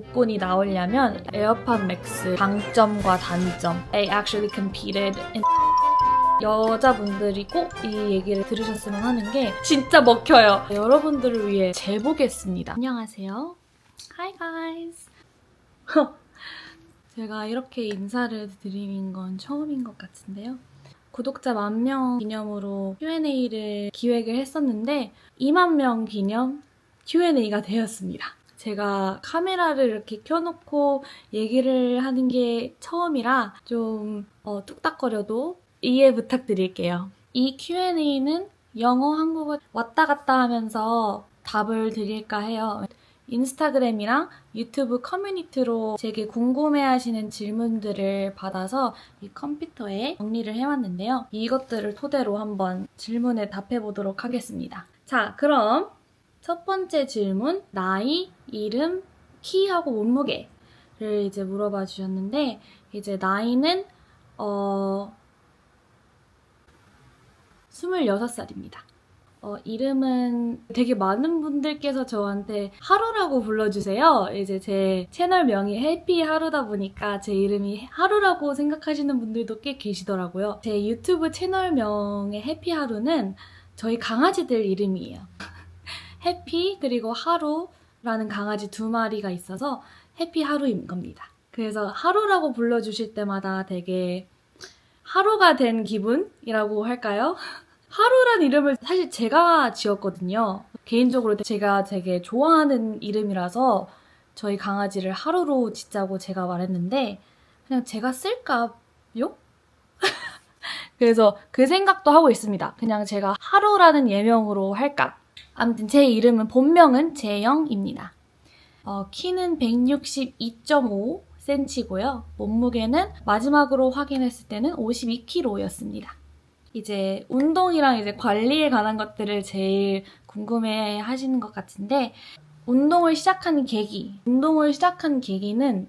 조건이 나오려면 에어팟 맥스 장점과 단점 I actually competed in 여자분들이 꼭 이 얘기를 들으셨으면 하는 게 진짜 먹혀요. 여러분들을 위해 재보겠습니다. 안녕하세요. Hi guys. 제가 이렇게 인사를 드리는 건 처음인 것 같은데요. 구독자 10,000명 기념으로 Q&A를 기획을 했었는데 20,000명 기념 Q&A가 되었습니다. 제가 카메라를 이렇게 켜놓고 얘기를 하는 게 처음이라 좀 뚝딱거려도 이해 부탁드릴게요. 이 Q&A는 영어, 한국어 왔다 갔다 하면서 답을 드릴까 해요. 인스타그램이랑 유튜브 커뮤니티로 제게 궁금해하시는 질문들을 받아서 이 컴퓨터에 정리를 해왔는데요. 이것들을 토대로 한번 질문에 답해보도록 하겠습니다. 자, 그럼 첫 번째 질문, 나이, 이름, 키하고 몸무게를 이제 물어봐 주셨는데 이제 나이는 26살입니다. 이름은 되게 많은 분들께서 저한테 하루라고 불러주세요. 이제 제 채널명이 해피하루다 보니까 제 이름이 하루라고 생각하시는 분들도 꽤 계시더라고요. 제 유튜브 채널명의 해피하루는 저희 강아지들 이름이에요. 해피 그리고 하루라는 강아지 2마리가 있어서 해피하루인 겁니다. 그래서 하루라고 불러주실 때마다 되게 하루가 된 기분이라고 할까요? 하루란 이름을 사실 제가 지었거든요. 개인적으로 제가 되게 좋아하는 이름이라서 저희 강아지를 하루로 짓자고 제가 말했는데 그냥 제가 쓸까요? 그래서 그 생각도 하고 있습니다. 그냥 제가 하루라는 예명으로 할까? 아무튼 제 이름은 본명은 재영입니다. 키는 162.5cm고요. 몸무게는 마지막으로 확인했을 때는 52kg였습니다. 이제 운동이랑 이제 관리에 관한 것들을 제일 궁금해 하시는 것 같은데 운동을 시작한 계기는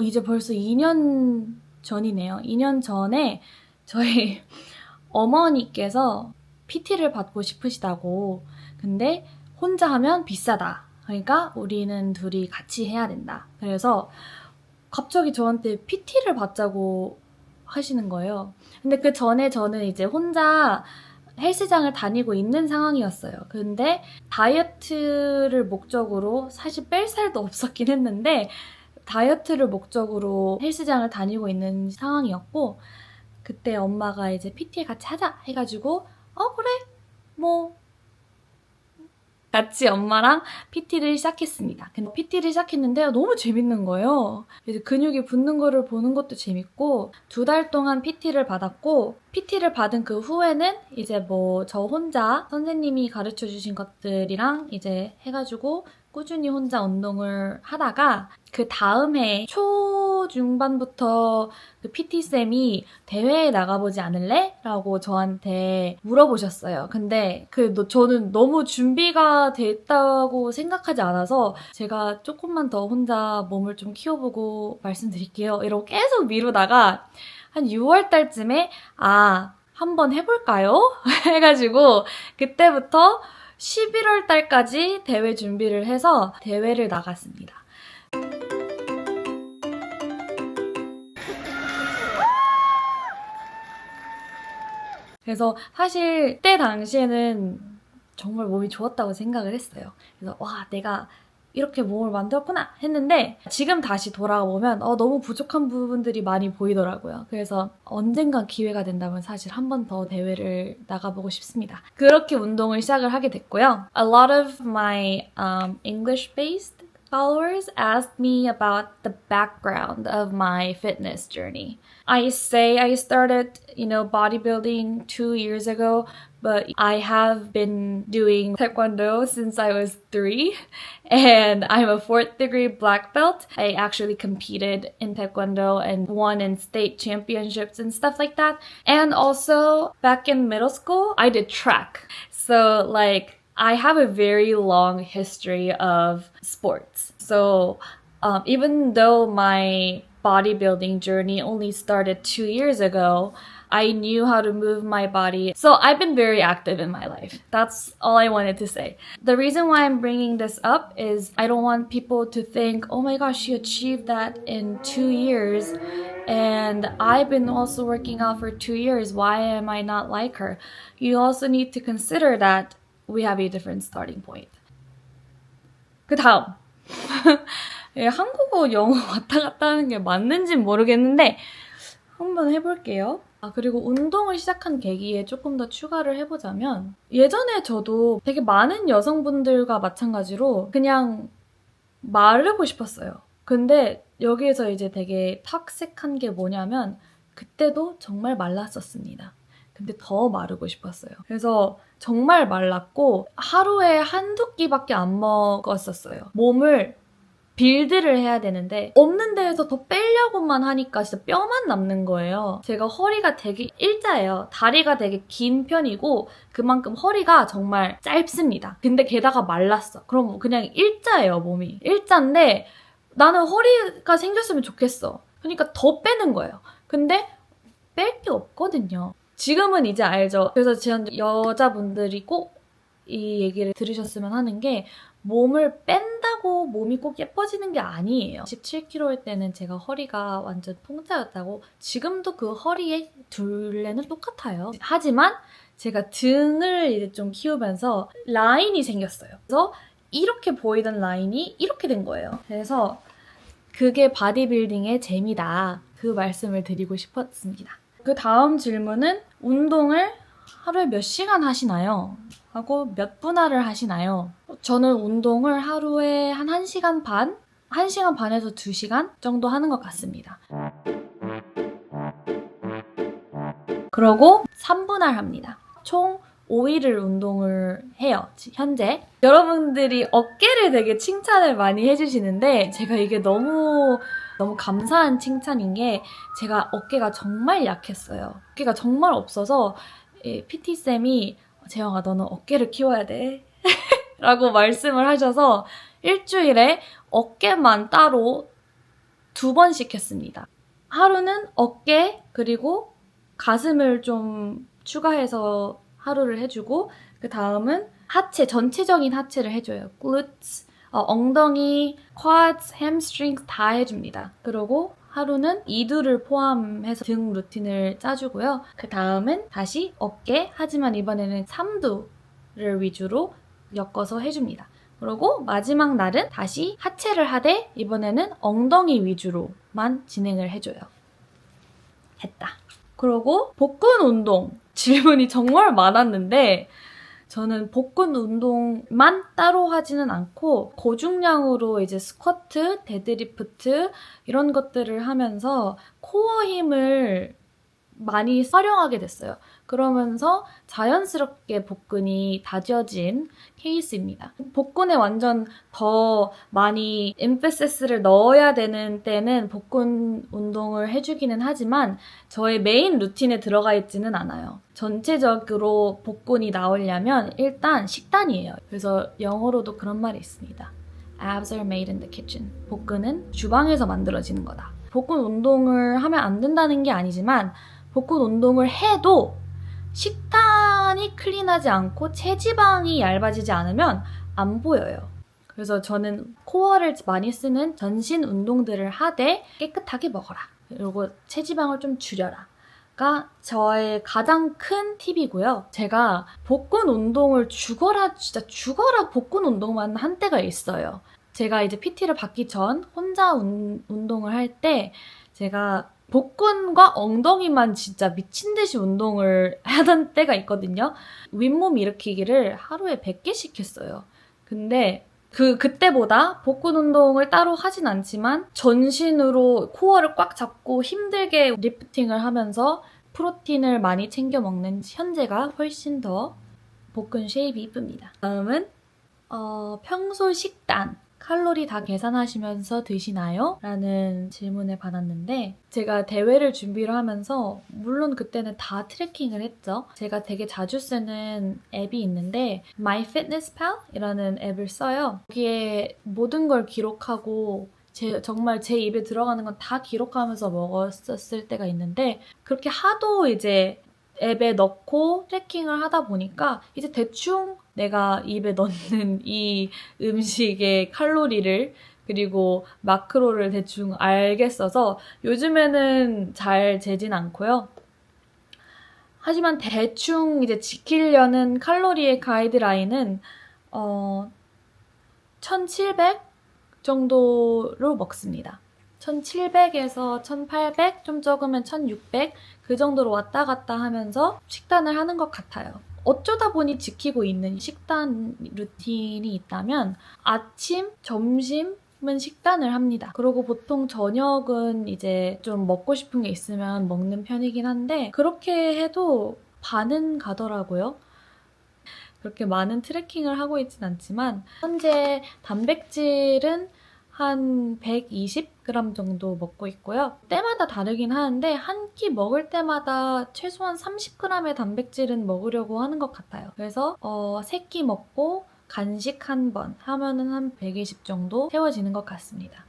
이제 벌써 2년 전이네요. 2년 전에 저희 어머니께서 PT를 받고 싶으시다고 근데 혼자 하면 비싸다. 그러니까 우리는 둘이 같이 해야 된다. 그래서 갑자기 저한테 PT를 받자고 하시는 거예요. 근데 그 전에 저는 이제 혼자 헬스장을 다니고 있는 상황이었어요. 근데 다이어트를 목적으로 사실 뺄 살도 없었긴 했는데 다이어트를 목적으로 헬스장을 다니고 있는 상황이었고 그때 엄마가 이제 PT 같이 하자 해가지고 그래 뭐 같이 엄마랑 PT를 시작했습니다. 근데 PT를 시작했는데 너무 재밌는 거예요. 이제 근육이 붙는 거를 보는 것도 재밌고 2달 동안 PT를 받았고 PT를 받은 그 후에는 이제 뭐 저 혼자 선생님이 가르쳐 주신 것들이랑 이제 해가지고 꾸준히 혼자 운동을 하다가 그 다음 해 초중반부터 그 PT쌤이 대회에 나가보지 않을래? 라고 저한테 물어보셨어요. 근데 저는 너무 준비가 됐다고 생각하지 않아서 제가 조금만 더 혼자 몸을 좀 키워보고 말씀드릴게요. 이러고 계속 미루다가 한 6월 달쯤에 한번 해볼까요? 해가지고 그때부터 11월 달까지 대회 준비를 해서 대회를 나갔습니다. 그래서 사실 그때 당시에는 정말 몸이 좋았다고 생각을 했어요. 그래서 내가 이렇게 몸을 만들었구나 했는데 지금 다시 돌아보면 너무 부족한 부분들이 많이 보이더라고요. 그래서 언젠가 기회가 된다면 사실 한 번 더 대회를 나가보고 싶습니다. 그렇게 운동을 시작을 하게 됐고요. A lot of my English-based followers asked me about the background of my fitness journey. I say I started, bodybuilding 2 years ago, but I have been doing Taekwondo since I was 3, and I'm a 4th degree black belt. I actually competed in Taekwondo and won in state championships and stuff like that. And also, back in middle school, I did track. So, I have a very long history of sports. So, even though my bodybuilding journey only started 2 years ago, I knew how to move my body. So I've been very active in my life. That's all I wanted to say. The reason why I'm bringing this up is I don't want people to think, oh my gosh, she achieved that in 2 years. And I've been also working out for 2 years. Why am I not like her? You also need to consider that we have a different starting point. 그 다음. 예, 한국어, 영어 왔다 갔다 하는 게 맞는지는 모르겠는데 한번 해볼게요. 그리고 운동을 시작한 계기에 조금 더 추가를 해보자면 예전에 저도 되게 많은 여성분들과 마찬가지로 그냥 마르고 싶었어요. 근데 여기에서 이제 되게 탁색한 게 뭐냐면 그때도 정말 말랐었습니다. 근데 더 마르고 싶었어요. 그래서 정말 말랐고 하루에 한두 끼밖에 안 먹었었어요. 몸을 빌드를 해야 되는데 없는 데에서 더 빼려고만 하니까 진짜 뼈만 남는 거예요. 제가 허리가 되게 일자예요. 다리가 되게 긴 편이고 그만큼 허리가 정말 짧습니다. 근데 게다가 말랐어. 그럼 그냥 일자예요, 몸이. 일자인데 나는 허리가 생겼으면 좋겠어. 그러니까 더 빼는 거예요. 근데 뺄 게 없거든요. 지금은 이제 알죠. 그래서 여자분들이 꼭 이 얘기를 들으셨으면 하는 게 몸을 뺀다고 몸이 꼭 예뻐지는 게 아니에요. 17kg일 때는 제가 허리가 완전 통짜였다고 지금도 그 허리의 둘레는 똑같아요. 하지만 제가 등을 이제 좀 키우면서 라인이 생겼어요. 그래서 이렇게 보이던 라인이 이렇게 된 거예요. 그래서 그게 바디빌딩의 재미다. 그 말씀을 드리고 싶었습니다. 그 다음 질문은 운동을 하루에 몇 시간 하시나요? 하고 몇 분할을 하시나요? 저는 운동을 하루에 한 1시간 반? 1시간 반에서 2시간 정도 하는 것 같습니다. 그러고 3분할 합니다. 총 5일을 운동을 해요, 현재. 여러분들이 어깨를 되게 칭찬을 많이 해주시는데 제가 이게 너무 감사한 칭찬인 게 제가 어깨가 정말 약했어요. 어깨가 정말 없어서 PT쌤이 재영아 너는 어깨를 키워야 돼 라고 말씀을 하셔서 일주일에 어깨만 따로 2번씩 했습니다. 하루는 어깨 그리고 가슴을 좀 추가해서 하루를 해주고 그 다음은 하체, 전체적인 하체를 해줘요. glutes, 엉덩이, quads, hamstrings 다 해줍니다. 그리고 하루는 이두를 포함해서 등 루틴을 짜주고요. 그 다음은 다시 어깨, 하지만 이번에는 삼두를 위주로 엮어서 해줍니다. 그리고 마지막 날은 다시 하체를 하되 이번에는 엉덩이 위주로만 진행을 해줘요. 했다. 그리고 복근 운동 질문이 정말 많았는데 저는 복근 운동만 따로 하지는 않고 고중량으로 이제 스쿼트, 데드리프트 이런 것들을 하면서 코어 힘을 많이 활용하게 됐어요. 그러면서 자연스럽게 복근이 다져진 케이스입니다. 복근에 완전 더 많이 엠페시스를 넣어야 되는 때는 복근 운동을 해주기는 하지만 저의 메인 루틴에 들어가 있지는 않아요. 전체적으로 복근이 나오려면 일단 식단이에요. 그래서 영어로도 그런 말이 있습니다. Abs are made in the kitchen. 복근은 주방에서 만들어지는 거다. 복근 운동을 하면 안 된다는 게 아니지만 복근 운동을 해도 식단이 클린하지 않고 체지방이 얇아지지 않으면 안 보여요. 그래서 저는 코어를 많이 쓰는 전신 운동들을 하되 깨끗하게 먹어라. 그리고 체지방을 좀 줄여라. 가 저의 가장 큰 팁이고요. 제가 복근 운동을 진짜 죽어라 복근 운동만 한 때가 있어요. 제가 이제 PT를 받기 전 혼자 운동을 할 때 제가 복근과 엉덩이만 진짜 미친 듯이 운동을 하던 때가 있거든요. 윗몸 일으키기를 하루에 100개씩 했어요. 근데 그때보다 복근 운동을 따로 하진 않지만 전신으로 코어를 꽉 잡고 힘들게 리프팅을 하면서 프로틴을 많이 챙겨 먹는 현재가 훨씬 더 복근 쉐입이 이쁩니다. 다음은 평소 식단. 칼로리 다 계산하시면서 드시나요? 라는 질문을 받았는데 제가 대회를 준비를 하면서 물론 그때는 다 트래킹을 했죠. 제가 되게 자주 쓰는 앱이 있는데 MyFitnessPal 이라는 앱을 써요. 거기에 모든 걸 기록하고 정말 제 입에 들어가는 건 다 기록하면서 먹었을 때가 있는데 그렇게 하도 이제 앱에 넣고 트래킹을 하다 보니까 이제 대충 내가 입에 넣는 이 음식의 칼로리를 그리고 마크로를 대충 알겠어서 요즘에는 잘 재진 않고요. 하지만 대충 이제 지키려는 칼로리의 가이드라인은 1700 정도로 먹습니다. 1700에서 1800, 좀 적으면 1600 그 정도로 왔다 갔다 하면서 식단을 하는 것 같아요. 어쩌다 보니 지키고 있는 식단 루틴이 있다면 아침, 점심은 식단을 합니다. 그리고 보통 저녁은 이제 좀 먹고 싶은 게 있으면 먹는 편이긴 한데 그렇게 해도 반은 가더라고요. 그렇게 많은 트래킹을 하고 있진 않지만 현재 단백질은 한 120g 정도 먹고 있고요. 때마다 다르긴 하는데 한 끼 먹을 때마다 최소한 30g의 단백질은 먹으려고 하는 것 같아요. 그래서 3끼 먹고 간식 한 번 하면은 한 120 정도 채워지는 것 같습니다.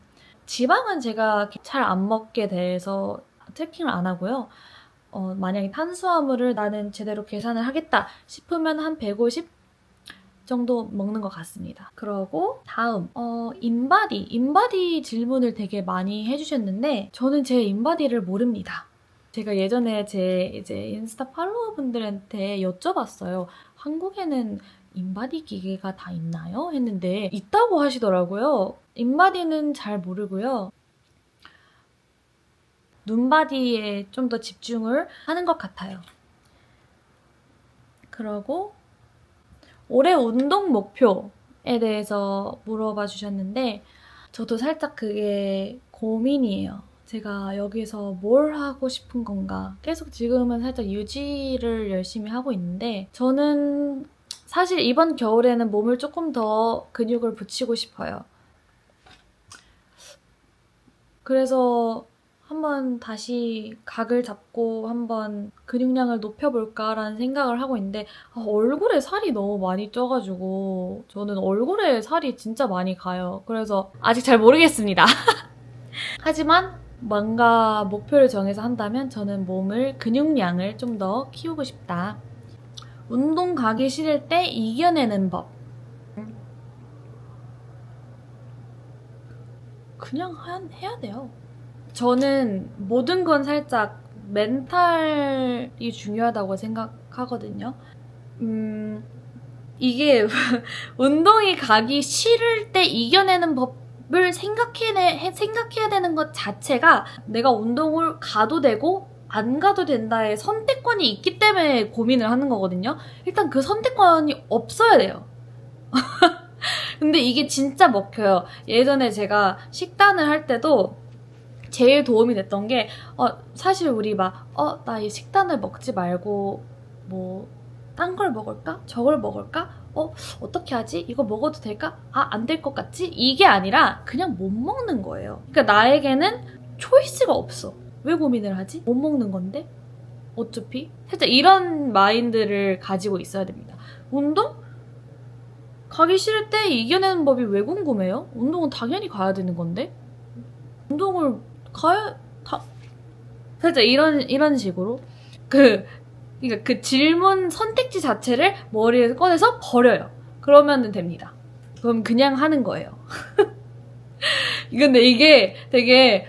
지방은 제가 잘 안 먹게 돼서 트래킹을 안 하고요. 만약에 탄수화물을 나는 제대로 계산을 하겠다 싶으면 한 150 정도 먹는 것 같습니다. 그러고 다음 인바디 질문을 되게 많이 해주셨는데 저는 제 인바디를 모릅니다. 제가 예전에 제 이제 인스타 팔로워분들한테 여쭤봤어요. 한국에는 인바디 기계가 다 있나요? 했는데 있다고 하시더라고요. 인바디는 잘 모르고요. 눈바디에 좀 더 집중을 하는 것 같아요. 그러고 올해 운동 목표에 대해서 물어봐 주셨는데 저도 살짝 그게 고민이에요. 제가 여기서 뭘 하고 싶은 건가? 계속 지금은 살짝 유지를 열심히 하고 있는데 저는 사실 이번 겨울에는 몸을 조금 더 근육을 붙이고 싶어요. 그래서 한번 다시 각을 잡고 한번 근육량을 높여볼까라는 생각을 하고 있는데 얼굴에 살이 너무 많이 쪄가지고 저는 얼굴에 살이 진짜 많이 가요. 그래서 아직 잘 모르겠습니다. 하지만 뭔가 목표를 정해서 한다면 저는 몸을 근육량을 좀 더 키우고 싶다. 운동 가기 싫을 때 이겨내는 법. 그냥 해야 돼요. 저는 모든 건 살짝 멘탈이 중요하다고 생각하거든요. 이게 운동이 가기 싫을 때 이겨내는 법을 생각해야 되는 것 자체가 내가 운동을 가도 되고 안 가도 된다의 선택권이 있기 때문에 고민을 하는 거거든요. 일단 그 선택권이 없어야 돼요. 근데 이게 진짜 먹혀요. 예전에 제가 식단을 할 때도 제일 도움이 됐던 게 사실 우리 나 이 식단을 먹지 말고 뭐 딴 걸 먹을까? 저걸 먹을까? 어떻게 하지? 이거 먹어도 될까? 안 될 것 같지? 이게 아니라 그냥 못 먹는 거예요. 그러니까 나에게는 초이스가 없어. 왜 고민을 하지? 못 먹는 건데? 어차피? 살짝 이런 마인드를 가지고 있어야 됩니다. 운동? 가기 싫을 때 이겨내는 법이 왜 궁금해요? 운동은 당연히 가야 되는 건데? 운동을 살짝 이런 식으로 그러니까 그 질문 선택지 자체를 머리에서 꺼내서 버려요. 그러면 됩니다. 그럼 그냥 하는 거예요. 근데 이게 되게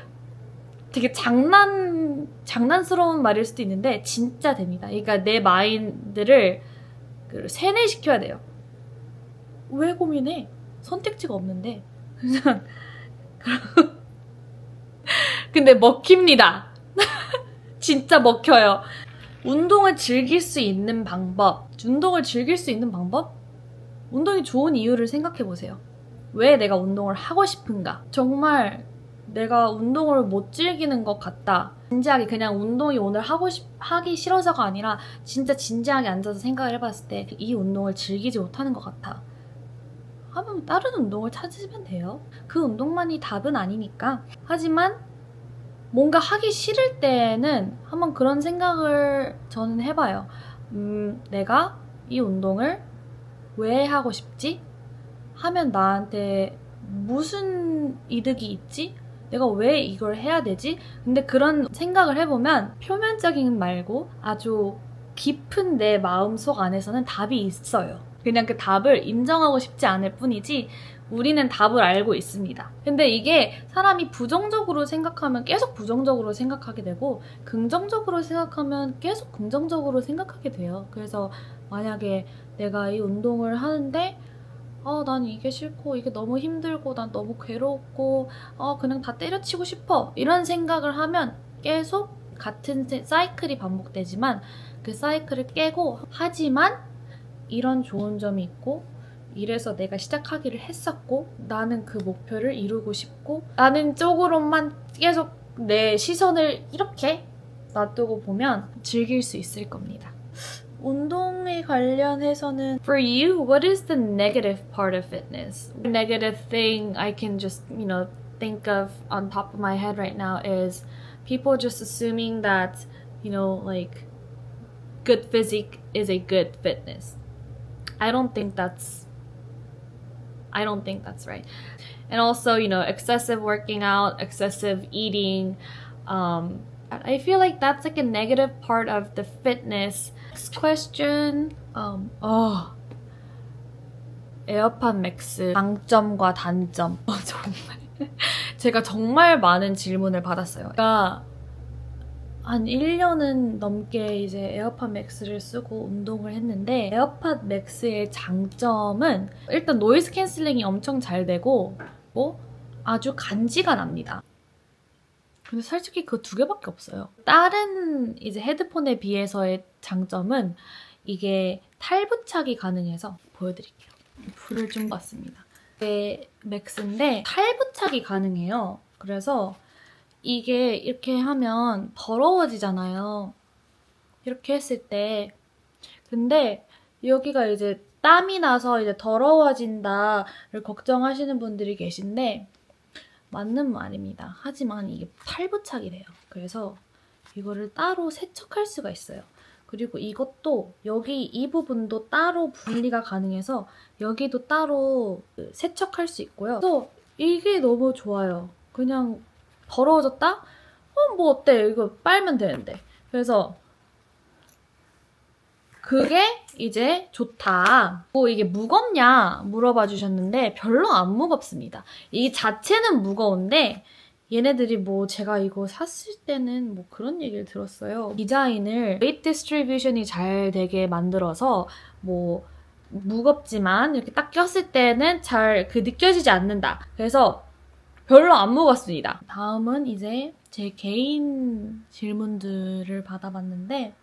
장난스러운 말일 수도 있는데 진짜 됩니다. 그러니까 내 마인드를 세뇌시켜야 돼요. 왜 고민해? 선택지가 없는데. 그냥 근데 먹힙니다. 진짜 먹혀요. 운동을 즐길 수 있는 방법. 운동이 좋은 이유를 생각해보세요. 왜 내가 운동을 하고 싶은가? 정말 내가 운동을 못 즐기는 것 같다. 진지하게 그냥 운동이 오늘 하기 싫어서가 아니라 진짜 진지하게 앉아서 생각을 해봤을 때 이 운동을 즐기지 못하는 것 같아. 하면 다른 운동을 찾으면 돼요. 그 운동만이 답은 아니니까. 하지만 뭔가 하기 싫을 때는 한번 그런 생각을 저는 해봐요. 내가 이 운동을 왜 하고 싶지? 하면 나한테 무슨 이득이 있지? 내가 왜 이걸 해야 되지? 근데 그런 생각을 해보면 표면적인 말고 아주 깊은 내 마음속 안에서는 답이 있어요. 그냥 그 답을 인정하고 싶지 않을 뿐이지 우리는 답을 알고 있습니다. 근데 이게 사람이 부정적으로 생각하면 계속 부정적으로 생각하게 되고 긍정적으로 생각하면 계속 긍정적으로 생각하게 돼요. 그래서 만약에 내가 이 운동을 하는데 난 이게 싫고 이게 너무 힘들고 난 너무 괴롭고 그냥 다 때려치고 싶어 이런 생각을 하면 계속 같은 사이클이 반복되지만 그 사이클을 깨고 하지만 이런 좋은 점이 있고 이래서 내가 시작하기를 했었고 나는 그 목표를 이루고 싶고 라는 쪽으로만 계속 내 시선을 이렇게 놔두고 보면 즐길 수 있을 겁니다. 운동에 관련해서는 For you, what is the negative part of fitness? The negative thing I can just, think of on top of my head right now is people just assuming that, like good physique is a good fitness. I don't think that's right. And also, excessive working out, excessive eating, I feel like that's like a negative part of the fitness. Next question. 에어팟 맥스 장점과 단점. 정말 제가 정말 많은 질문을 받았어요. 제가 한 1년은 넘게 이제 에어팟 맥스를 쓰고 운동을 했는데 에어팟 맥스의 장점은 일단 노이즈 캔슬링이 엄청 잘 되고 아주 간지가 납니다. 근데 솔직히 그 두 개밖에 없어요. 다른 이제 헤드폰에 비해서의 장점은 이게 탈부착이 가능해서 보여드릴게요. 불을 좀 봤습니다. 이게 맥스인데 탈부착이 가능해요. 그래서 이게 이렇게 하면 더러워지잖아요. 이렇게 했을 때. 근데 여기가 이제 땀이 나서 이제 더러워진다를 걱정하시는 분들이 계신데 맞는 말입니다. 하지만 이게 탈부착이 돼요. 그래서 이거를 따로 세척할 수가 있어요. 그리고 이것도 여기 이 부분도 따로 분리가 가능해서 여기도 따로 세척할 수 있고요. 또 이게 너무 좋아요. 그냥 더러워졌다? 뭐 어때? 이거 빨면 되는데. 그래서 그게 이제 좋다. 이게 무겁냐 물어봐 주셨는데 별로 안 무겁습니다. 이 자체는 무거운데 얘네들이 제가 이거 샀을 때는 그런 얘기를 들었어요. 디자인을 웨이트 디스트리뷰션이 잘 되게 만들어서 무겁지만 이렇게 딱 꼈을 때는 잘 느껴지지 않는다. 그래서 별로 안 무겁습니다. 다음은 이제 제 개인 질문들을 받아봤는데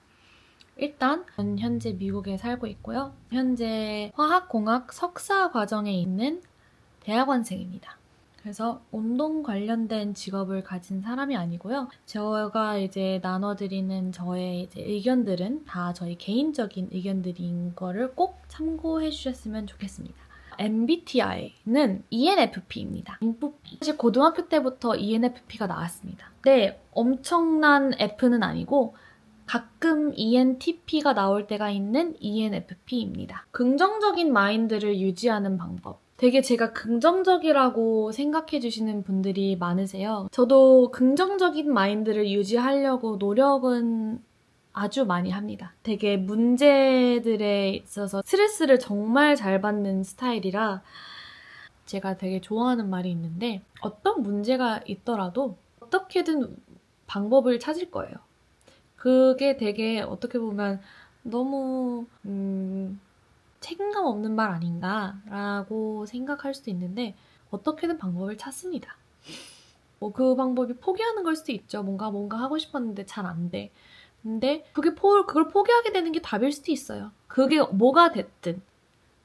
일단 저는 현재 미국에 살고 있고요. 현재 화학공학 석사 과정에 있는 대학원생입니다. 그래서 운동 관련된 직업을 가진 사람이 아니고요. 제가 이제 나눠드리는 저의 이제 의견들은 다 저희 개인적인 의견들인 거를 꼭 참고해 주셨으면 좋겠습니다. MBTI는 ENFP입니다. 사실 고등학교 때부터 ENFP가 나왔습니다. 근데 엄청난 F는 아니고 가끔 ENTP가 나올 때가 있는 ENFP입니다. 긍정적인 마인드를 유지하는 방법. 되게 제가 긍정적이라고 생각해 주시는 분들이 많으세요. 저도 긍정적인 마인드를 유지하려고 노력은 아주 많이 합니다. 되게 문제들에 있어서 스트레스를 정말 잘 받는 스타일이라 제가 되게 좋아하는 말이 있는데 어떤 문제가 있더라도 어떻게든 방법을 찾을 거예요. 그게 되게 어떻게 보면 너무 책임감 없는 말 아닌가라고 생각할 수도 있는데 어떻게든 방법을 찾습니다. 그 방법이 포기하는 걸 수도 있죠. 뭔가 하고 싶었는데 잘 안 돼. 근데 그걸 포기하게 되는 게 답일 수도 있어요. 그게 뭐가 됐든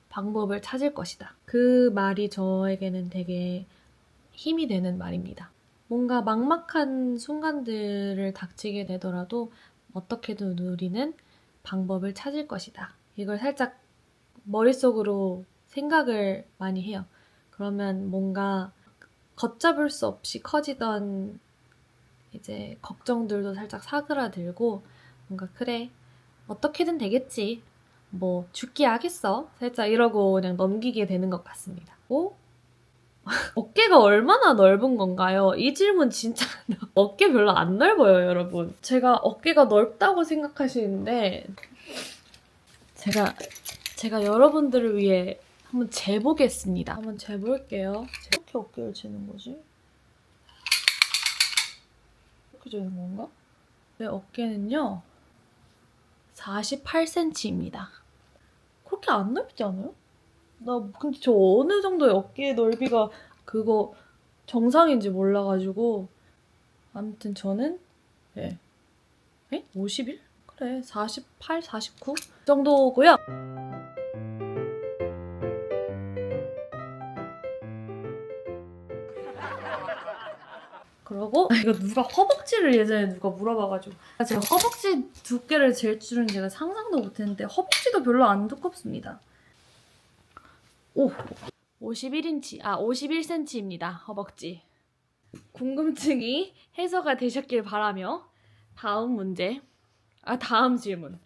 방법을 찾을 것이다. 그 말이 저에게는 되게 힘이 되는 말입니다. 뭔가 막막한 순간들을 닥치게 되더라도 어떻게든 우리는 방법을 찾을 것이다. 이걸 살짝 머릿속으로 생각을 많이 해요. 그러면 뭔가 걷잡을 수 없이 커지던 이제 걱정들도 살짝 사그라들고 뭔가 그래 어떻게든 되겠지 죽기 하겠어 살짝 이러고 그냥 넘기게 되는 것 같습니다. 어깨가 얼마나 넓은 건가요? 이 질문 진짜 어깨 별로 안 넓어요, 여러분. 제가 어깨가 넓다고 생각하시는데 제가 여러분들을 위해 한번 재보겠습니다. 한번 재볼게요. 어떻게 어깨를 재는 거지? 이렇게 재는 건가? 제 어깨는요 48cm입니다. 그렇게 안 넓지 않아요? 나 근데 저 어느 정도의 어깨 넓이가 그거 정상인지 몰라가지고 아무튼 저는 네. 51? 그래 48, 49 정도고요. 그러고 이거 누가 허벅지를 예전에 누가 물어봐가지고 제가 허벅지 두께를 잴 줄은 제가 상상도 못했는데 허벅지도 별로 안 두껍습니다. 오! 51인치, 51cm입니다. 허벅지. 궁금증이 해소가 되셨길 바라며 다음 문제, 다음 질문.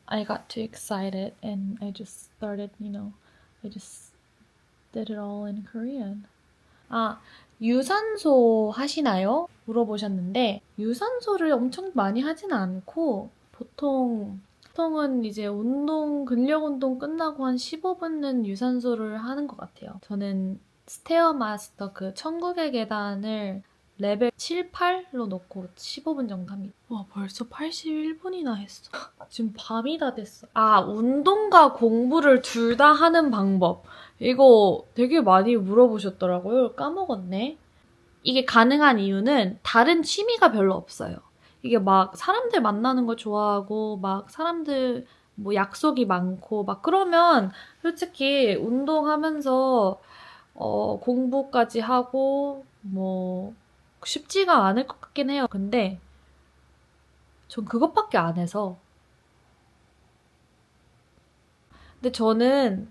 I got too excited and I just started, I just did it all in Korean. 유산소 하시나요? 물어보셨는데 유산소를 엄청 많이 하진 않고 보통은 이제 근력 운동 끝나고 한 15분은 유산소를 하는 것 같아요. 저는 스테어마스터 그 천국의 계단을 레벨 7, 8로 놓고 15분 정도 합니다. 와, 벌써 81분이나 했어. 지금 밤이 다 됐어. 운동과 공부를 둘 다 하는 방법. 이거 되게 많이 물어보셨더라고요. 까먹었네. 이게 가능한 이유는 다른 취미가 별로 없어요. 이게 막 사람들 만나는 거 좋아하고 막 사람들 뭐 약속이 많고 막 그러면 솔직히 운동하면서 공부까지 하고 뭐 쉽지가 않을 것 같긴 해요. 근데 전 그것밖에 안 해서. 근데 저는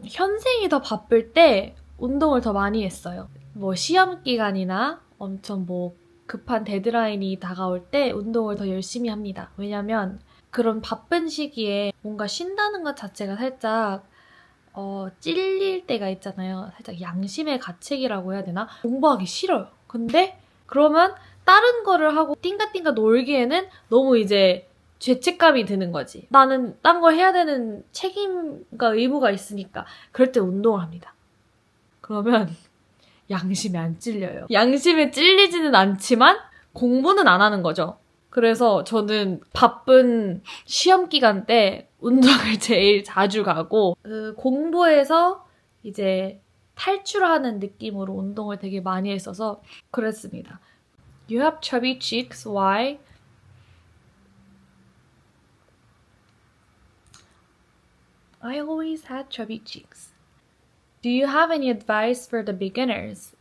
현생이 더 바쁠 때 운동을 더 많이 했어요. 뭐 시험 기간이나 엄청 뭐 급한 데드라인이 다가올 때 운동을 더 열심히 합니다. 왜냐면 그런 바쁜 시기에 뭔가 쉰다는 것 자체가 살짝 찔릴 때가 있잖아요. 살짝 양심의 가책이라고 해야 되나? 공부하기 싫어요. 근데 그러면 다른 거를 하고 띵가띵가 놀기에는 너무 이제 죄책감이 드는 거지. 나는 딴 거 해야 되는 책임과 의무가 있으니까 그럴 때 운동을 합니다. 그러면 양심이 안 찔려요. 양심에 찔리지는 않지만 공부는 안 하는 거죠. 그래서 저는 바쁜 시험 기간 때 운동을 제일 자주 가고 공부해서 이제 탈출하는 느낌으로 운동을 되게 많이 했어서 그랬습니다. You have chubby cheeks. Why? I always had chubby cheeks. Do you have any advice for the beginners?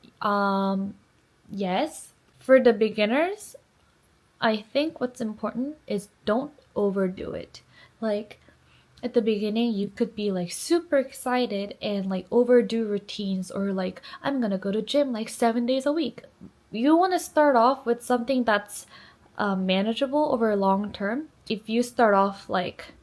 Yes. For the beginners, I think what's important is don't overdo it. Like, at the beginning, you could be like super excited and like overdo routines or like, I'm gonna go to gym like 7 days a week. You want to start off with something that's manageable over long term. If you start off like,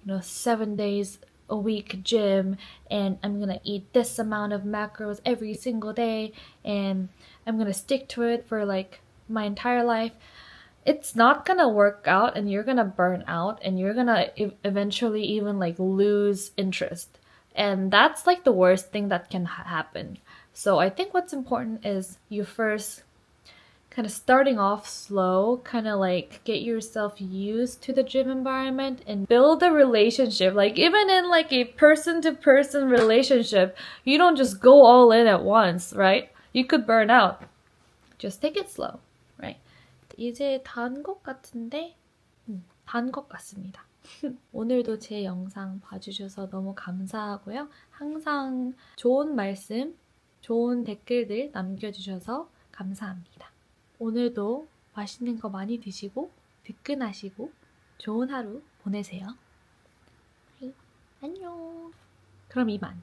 7 days a week gym and I'm gonna eat this amount of macros every single day and I'm gonna stick to it for like my entire life, it's not gonna work out and you're gonna burn out and you're gonna eventually even like lose interest. And that's like the worst thing that can happen. So I think what's important is you first kind of starting off slow, kind of like get yourself used to the gym environment and build a relationship. Like even in like a person-to-person relationship, you don't just go all in at once, right? You could burn out. Just take it slow, right? 이제 단 것 같은데? 단 것 같습니다. 오늘도 제 영상 봐주셔서 너무 감사하고요. 항상 좋은 말씀, 좋은 댓글들 남겨주셔서 감사합니다. 오늘도 맛있는 거 많이 드시고 든든하시고 좋은 하루 보내세요. 안녕. 그럼 이만.